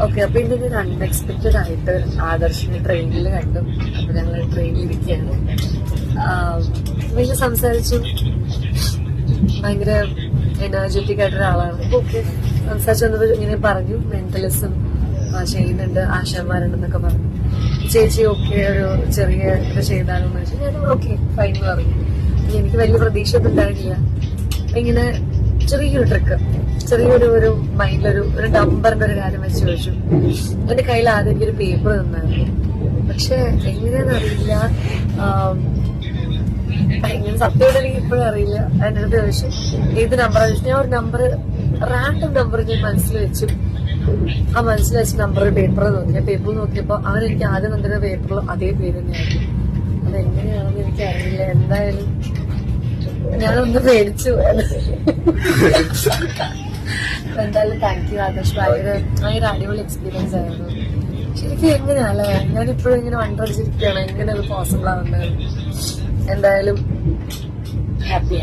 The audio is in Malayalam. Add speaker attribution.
Speaker 1: ഓക്കെ, അപ്പൊ ഇന്നൊരു അൺഎക്സ്പെക്റ്റഡ് ആയിട്ട് ആദർശിനെ ട്രെയിനിൽ കണ്ടു. അപ്പൊ ഞങ്ങൾ ട്രെയിനിൽ ഇരിക്കുകയാണ്. പിന്നെ സംസാരിച്ചു. ഭയങ്കര എനർജറ്റിക് ആയിട്ടൊരാളാണ്. ഓക്കെ, സംസാരിച്ചു വന്നപ്പോൾ ഇങ്ങനെ പറഞ്ഞു മെന്റലിസം ചെയ്യുന്നുണ്ട്, ആശാന്മാരുണ്ടെന്നൊക്കെ പറഞ്ഞു. ചേച്ചി ഓക്കെ ഒരു ചെറിയ ഇത് ചെയ്താലെന്ന് വെച്ചാൽ ഞാൻ ഓക്കെ ഫൈൻ പറഞ്ഞു. എനിക്ക് വലിയ പ്രതീക്ഷ ഒന്നും ഉണ്ടായിരുന്നില്ല. ഇങ്ങനെ ചെറിയൊരു ട്രിക്ക്, ചെറിയൊരു മൈൻഡിലൊരു നമ്പറിന്റെ ഒരു കാര്യം വെച്ച് ചോദിച്ചു. എന്റെ കയ്യിൽ ആദ്യം എനിക്കൊരു പേപ്പർ തന്നായിരുന്നു. പക്ഷെ എങ്ങനെയാന്ന് അറിയില്ല, ഇങ്ങനെ സത്യമായിട്ട് എനിക്ക് ഇപ്പോഴും അറിയില്ല. അതിൻ്റെ അടുത്ത് ചോദിച്ചു ഏത് നമ്പറാന്ന് ചോദിച്ചു. ഞാൻ ഒരു നമ്പർ, റാൻഡം നമ്പർ ഞാൻ മനസ്സിൽ വെച്ചു. ആ മനസ്സിൽ വെച്ച നമ്പർ പേപ്പർ നോക്കി. ഞാൻ പേപ്പർ നോക്കിയപ്പോ അവരെനിക്ക് ആദ്യം തന്നിരുന്ന പേപ്പറിൽ അതേ പേര് തന്നെയായിരുന്നു. അതെങ്ങനെയാണെന്ന് എനിക്ക് അറിയില്ല. എന്തായാലും ഞാനൊന്ന് പേടിച്ചു. എന്തായാലും താങ്ക് യു ആദർശ്. ഭയങ്കര അടിപൊളി എക്സ്പീരിയൻസ് ആയിരുന്നു. ശരിക്കും എങ്ങനെയല്ലേ, ഞാനിപ്പോഴും ഇങ്ങനെ വണ്ടടിച്ചിരിക്കുകയാണ് എങ്ങനെ അത് പോസിബിൾ ആവുന്നത്. എന്തായാലും ഹാപ്പി.